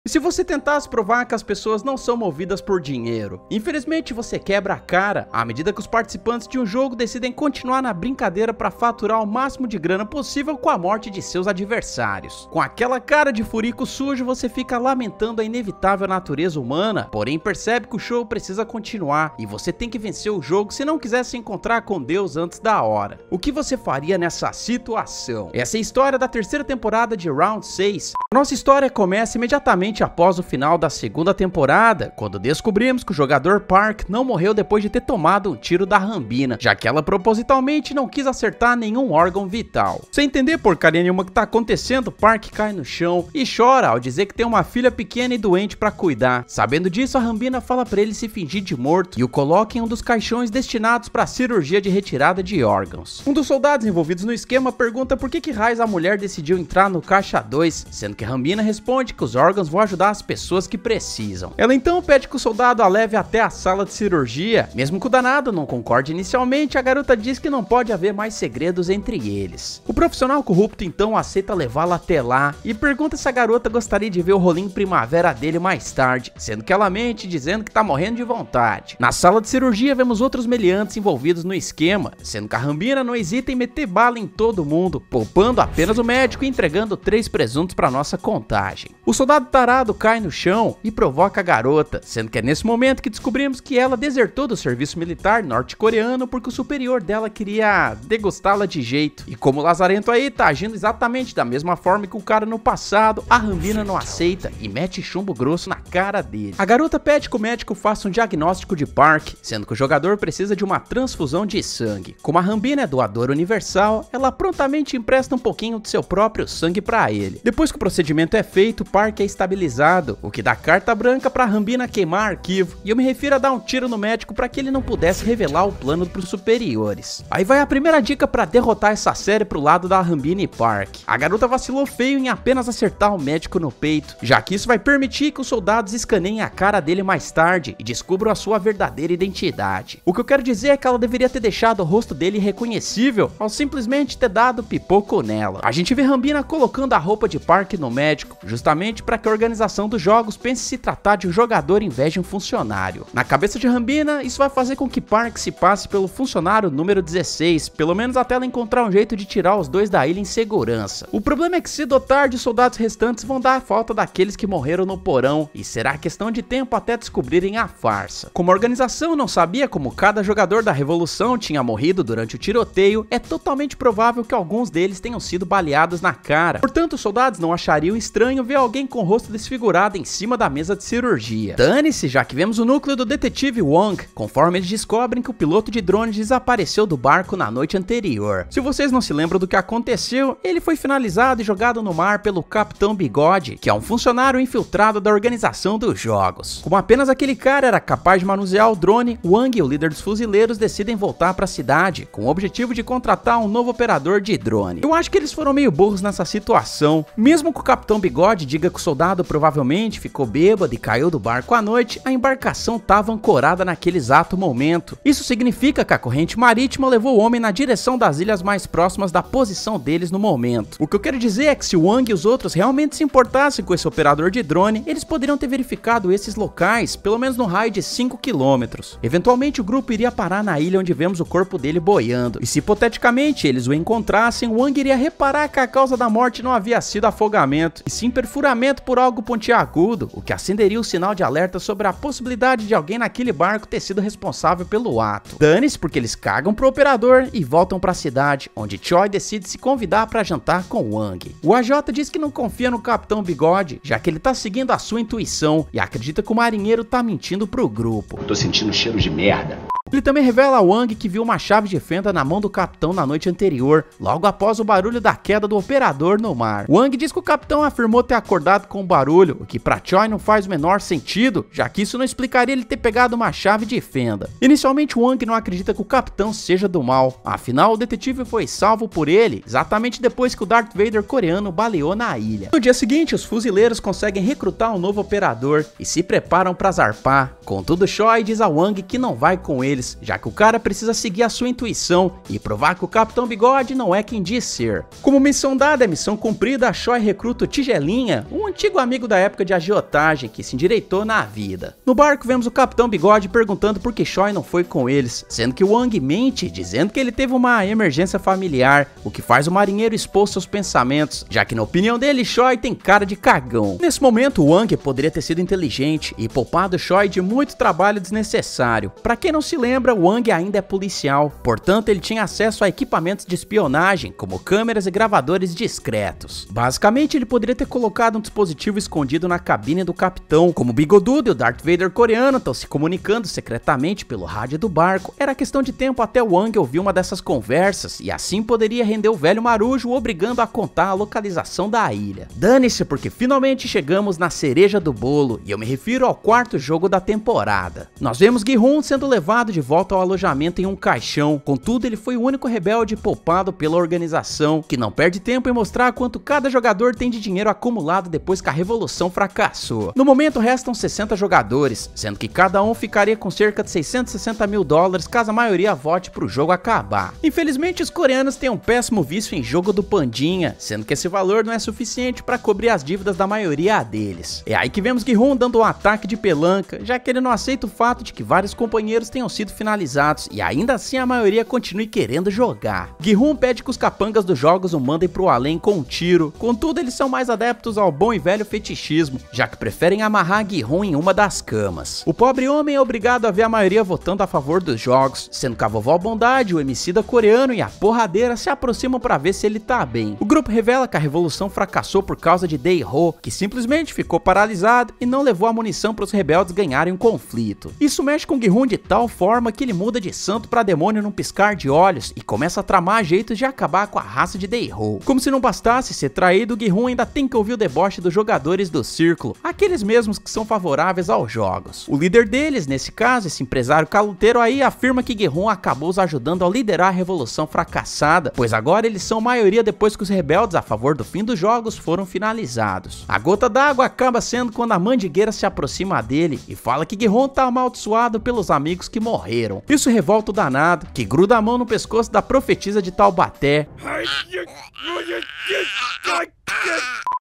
E se você tentasse provar que as pessoas não são movidas por dinheiro? Infelizmente você quebra a cara à medida que os participantes de um jogo decidem continuar na brincadeira para faturar o máximo de grana possível com a morte de seus adversários. Com aquela cara de furico sujo, você fica lamentando a inevitável natureza humana, porém percebe que o show precisa continuar e você tem que vencer o jogo se não quiser se encontrar com Deus antes da hora. O que você faria nessa situação? Essa é a história da terceira temporada de Round 6. A nossa história começa imediatamente após o final da segunda temporada, quando descobrimos que o jogador Park não morreu depois de ter tomado um tiro da Rambina, já que ela propositalmente não quis acertar nenhum órgão vital. Sem entender porcaria nenhuma que tá acontecendo, Park cai no chão e chora ao dizer que tem uma filha pequena e doente pra cuidar. Sabendo disso, a Rambina fala pra ele se fingir de morto e o coloca em um dos caixões destinados pra cirurgia de retirada de órgãos. Um dos soldados envolvidos no esquema pergunta por que raios a mulher decidiu entrar no caixa 2, sendo que Rambina responde que os órgãos vão ajudar as pessoas que precisam. Ela então pede que o soldado a leve até a sala de cirurgia. Mesmo que o danado não concorde inicialmente, a garota diz que não pode haver mais segredos entre eles. O profissional corrupto então aceita levá-la até lá e pergunta se a garota gostaria de ver o rolinho primavera dele mais tarde, sendo que ela mente dizendo que tá morrendo de vontade. Na sala de cirurgia vemos outros meliantes envolvidos no esquema, sendo que a Rambina não hesita em meter bala em todo mundo, poupando apenas o médico e entregando 3 presuntos para nossa contagem. O soldado tarado cai no chão e provoca a garota, sendo que é nesse momento que descobrimos que ela desertou do serviço militar norte-coreano porque o superior dela queria degustá-la de jeito. E como o Lazarento aí tá agindo exatamente da mesma forma que o cara no passado, a Rambina não aceita e mete chumbo grosso na cara dele. A garota pede que o médico faça um diagnóstico de Park, sendo que o jogador precisa de uma transfusão de sangue. Como a Rambina é doadora universal, ela prontamente empresta um pouquinho de seu próprio sangue pra ele. Depois que o procedimento é feito, Park é estabilizado, o que dá carta branca pra Rambina queimar arquivo, e eu me refiro a dar um tiro no médico para que ele não pudesse revelar o plano pros superiores. Aí vai a primeira dica para derrotar essa série pro lado da Rambina e Park. A garota vacilou feio em apenas acertar o médico no peito, já que isso vai permitir que os soldados escaneiem a cara dele mais tarde e descubram a sua verdadeira identidade. O que eu quero dizer é que ela deveria ter deixado o rosto dele irreconhecível ao simplesmente ter dado pipoco nela. A gente vê Rambina colocando a roupa de Park no médico, justamente para que a organização dos jogos pense se tratar de um jogador em vez de um funcionário. Na cabeça de Rambina, isso vai fazer com que Park se passe pelo funcionário número 16, pelo menos até ela encontrar um jeito de tirar os dois da ilha em segurança. O problema é que se dotar de soldados restantes vão dar a falta daqueles que morreram no porão, e será questão de tempo até descobrirem a farsa. Como a organização não sabia como cada jogador da Revolução tinha morrido durante o tiroteio, é totalmente provável que alguns deles tenham sido baleados na cara. Portanto, os soldados não achariam estranho ver alguém com o rosto desfigurado em cima da mesa de cirurgia. Dane-se, já que vemos o núcleo do detetive Wong, conforme eles descobrem que o piloto de drone desapareceu do barco na noite anterior. Se vocês não se lembram do que aconteceu, ele foi finalizado e jogado no mar pelo Capitão Bigode, que é um funcionário infiltrado da organização dos jogos. Como apenas aquele cara era capaz de manusear o drone, Wang e o líder dos fuzileiros decidem voltar para a cidade, com o objetivo de contratar um novo operador de drone. Eu acho que eles foram meio burros nessa situação. Mesmo que o Capitão Bigode diga que o soldado provavelmente ficou bêbado e caiu do barco à noite, a embarcação estava ancorada naquele exato momento. Isso significa que a corrente marítima levou o homem na direção das ilhas mais próximas da posição deles no momento. O que eu quero dizer é que se o Wang e os outros realmente se importassem com esse operador de drone, eles poderiam ter verificado esses locais, pelo menos no raio de 5 km. Eventualmente o grupo iria parar na ilha onde vemos o corpo dele boiando, e se hipoteticamente eles o encontrassem, o Wang iria reparar que a causa da morte não havia sido afogamento, e sim perfuramento por algo pontiagudo, o que acenderia o sinal de alerta sobre a possibilidade de alguém naquele barco ter sido responsável pelo ato. Dane-se, porque eles cagam pro operador e voltam pra cidade, onde Choi decide se convidar para jantar com Wang. O AJ diz que não confia no Capitão Bigode, já que ele tá seguindo a sua intuição e acredita que o marinheiro tá mentindo pro grupo. Tô sentindo cheiro de merda. Ele também revela a Wang que viu uma chave de fenda na mão do capitão na noite anterior, logo após o barulho da queda do operador no mar. Wang diz que o capitão afirmou ter acordado com o barulho, o que pra Choi não faz o menor sentido, já que isso não explicaria ele ter pegado uma chave de fenda. Inicialmente, Wang não acredita que o capitão seja do mal, afinal o detetive foi salvo por ele, exatamente depois que o Darth Vader coreano baleou na ilha. No dia seguinte, os fuzileiros conseguem recrutar um novo operador e se preparam pra zarpar. Contudo, Choi diz a Wang que não vai com eles, deles, já que o cara precisa seguir a sua intuição e provar que o Capitão Bigode não é quem diz ser. Como missão dada é missão cumprida, a Choi recruta o Tigelinha, um antigo amigo da época de agiotagem que se endireitou na vida. No barco vemos o Capitão Bigode perguntando por que Choi não foi com eles, sendo que Wang mente, dizendo que ele teve uma emergência familiar, o que faz o marinheiro expor seus pensamentos, já que na opinião dele, Choi tem cara de cagão. Nesse momento, Wang poderia ter sido inteligente e poupado Choi de muito trabalho desnecessário. Pra quem não se lembra, Wang ainda é policial, portanto ele tinha acesso a equipamentos de espionagem, como câmeras e gravadores discretos. Basicamente, ele poderia ter colocado um dispositivo escondido na cabine do capitão. Como o Bigodudo e o Darth Vader coreano estão se comunicando secretamente pelo rádio do barco, era questão de tempo até Wang ouvir uma dessas conversas, e assim poderia render o velho marujo, obrigando a contar a localização da ilha. Dane-se, porque finalmente chegamos na cereja do bolo, e eu me refiro ao quarto jogo da temporada. Nós vemos Gi-hun sendo levado de volta ao alojamento em um caixão, contudo ele foi o único rebelde poupado pela organização, que não perde tempo em mostrar quanto cada jogador tem de dinheiro acumulado depois que a revolução fracassou. No momento restam 60 jogadores, sendo que cada um ficaria com cerca de 660 mil dólares caso a maioria vote pro jogo acabar. Infelizmente os coreanos têm um péssimo vício em jogo do Pandinha, sendo que esse valor não é suficiente para cobrir as dívidas da maioria deles. É aí que vemos Gi-hun dando um ataque de pelanca, já que ele não aceita o fato de que vários companheiros tenham sido finalizados e ainda assim a maioria continue querendo jogar. Gi-hun pede que os capangas dos jogos o mandem pro além com um tiro, contudo eles são mais adeptos ao bom e velho fetichismo, já que preferem amarrar Gi-hun em uma das camas. O pobre homem é obrigado a ver a maioria votando a favor dos jogos, sendo que a vovó Bondade, o emicida coreano e a porradeira se aproximam para ver se ele tá bem. O grupo revela que a revolução fracassou por causa de Dae-ho, que simplesmente ficou paralisado e não levou a munição para os rebeldes ganharem um conflito. Isso mexe com Gi-hun de tal forma que ele muda de santo para demônio num piscar de olhos e começa a tramar jeitos de acabar com a raça de Dae-ho. Como se não bastasse ser traído, Gi-hun ainda tem que ouvir o deboche dos jogadores do círculo, aqueles mesmos que são favoráveis aos jogos. O líder deles, nesse caso, esse empresário caluteiro aí, afirma que Gi-hun acabou os ajudando a liderar a revolução fracassada, pois agora eles são maioria depois que os rebeldes a favor do fim dos jogos foram finalizados. A gota d'água acaba sendo quando a mandigueira se aproxima dele e fala que Gi-hun tá amaldiçoado pelos amigos que morreram. Isso revolta o danado, que gruda a mão no pescoço da profetisa de Taubaté.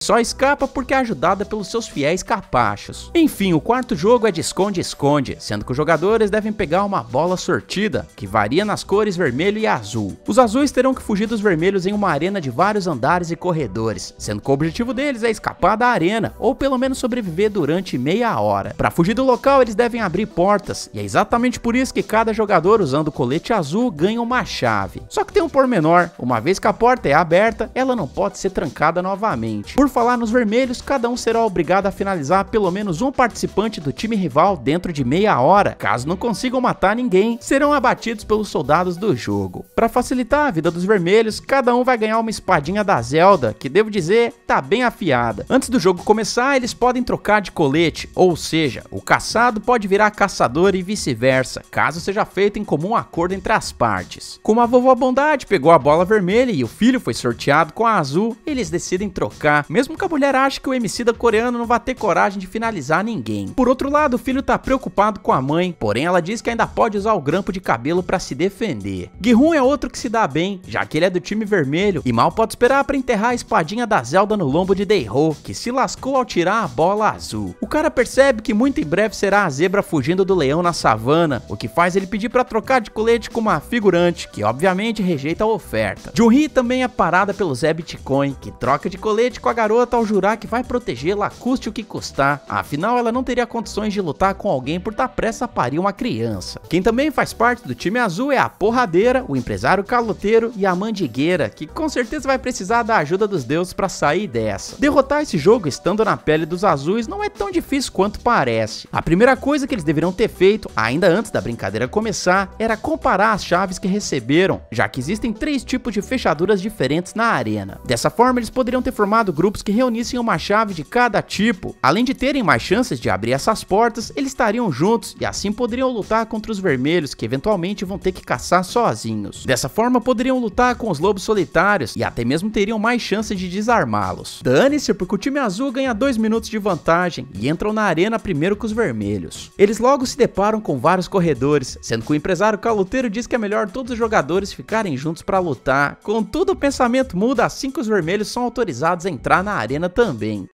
Só escapa porque é ajudada pelos seus fiéis capachos. Enfim, o quarto jogo é de esconde-esconde, sendo que os jogadores devem pegar uma bola sortida, que varia nas cores vermelho e azul. Os azuis terão que fugir dos vermelhos em uma arena de vários andares e corredores, sendo que o objetivo deles é escapar da arena, ou pelo menos sobreviver durante meia hora. Para fugir do local, eles devem abrir portas, e é exatamente por isso que cada jogador usando o colete azul ganha uma chave. Só que tem um pormenor, uma vez que a porta é aberta, ela não pode ser trancada novamente. Por falar nos vermelhos, cada um será obrigado a finalizar pelo menos um participante do time rival dentro de meia hora. Caso não consigam matar ninguém, serão abatidos pelos soldados do jogo. Para facilitar a vida dos vermelhos, cada um vai ganhar uma espadinha da Zelda, que devo dizer, tá bem afiada. Antes do jogo começar, eles podem trocar de colete, ou seja, o caçado pode virar caçador e vice-versa, caso seja feito em comum acordo entre as partes. Como a vovó Bondade pegou a bola vermelha e o filho foi sorteado com a azul, eles decidem trocar, mesmo que a mulher ache que o emicida coreano não vai ter coragem de finalizar ninguém. Por outro lado, o filho tá preocupado com a mãe, porém ela diz que ainda pode usar o grampo de cabelo para se defender. Gi-hun é outro que se dá bem, já que ele é do time vermelho e mal pode esperar para enterrar a espadinha da Zelda no lombo de Dae-ho, que se lascou ao tirar a bola azul. O cara percebe que muito em breve será a zebra fugindo do leão na savana, o que faz ele pedir para trocar de colete com uma figurante, que obviamente rejeita a oferta. Jun-hee também é parada pelo Zé Bitcoin, que troca de colete com a garota ao jurar que vai protegê-la custe o que custar, afinal ela não teria condições de lutar com alguém por estar prestes a parir uma criança. Quem também faz parte do time azul é a porradeira, o empresário caloteiro e a mandigueira, que com certeza vai precisar da ajuda dos deuses para sair dessa. Derrotar esse jogo estando na pele dos azuis não é tão difícil quanto parece. A primeira coisa que eles deveriam ter feito, ainda antes da brincadeira começar, era comparar as chaves que receberam, já que existem 3 tipos de fechaduras diferentes na arena. Dessa forma eles poderiam poderiam ter formado grupos que reunissem uma chave de cada tipo. Além de terem mais chances de abrir essas portas, eles estariam juntos e assim poderiam lutar contra os vermelhos, que eventualmente vão ter que caçar sozinhos. Dessa forma, poderiam lutar com os lobos solitários e até mesmo teriam mais chances de desarmá-los. Dane-se, porque o time azul ganha 2 minutos de vantagem e entram na arena primeiro que os vermelhos. Eles logo se deparam com vários corredores, sendo que o empresário caloteiro diz que é melhor todos os jogadores ficarem juntos para lutar. Contudo, o pensamento muda assim que os vermelhos são autorizados a entrar na arena também.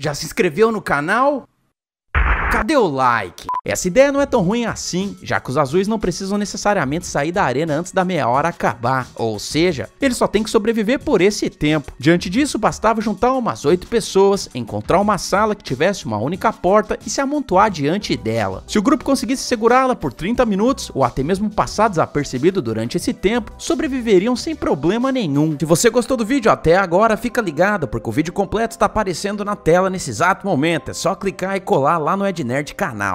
Já se inscreveu no canal? Cadê o like? Essa ideia não é tão ruim assim, já que os azuis não precisam necessariamente sair da arena antes da meia hora acabar, ou seja, eles só têm que sobreviver por esse tempo. Diante disso, bastava juntar umas 8 pessoas, encontrar uma sala que tivesse uma única porta e se amontoar diante dela. Se o grupo conseguisse segurá-la por 30 minutos, ou até mesmo passar desapercebido durante esse tempo, sobreviveriam sem problema nenhum. Se você gostou do vídeo até agora, fica ligado, porque o vídeo completo está aparecendo na tela nesse exato momento, é só clicar e colar lá no Ed Nerd canal.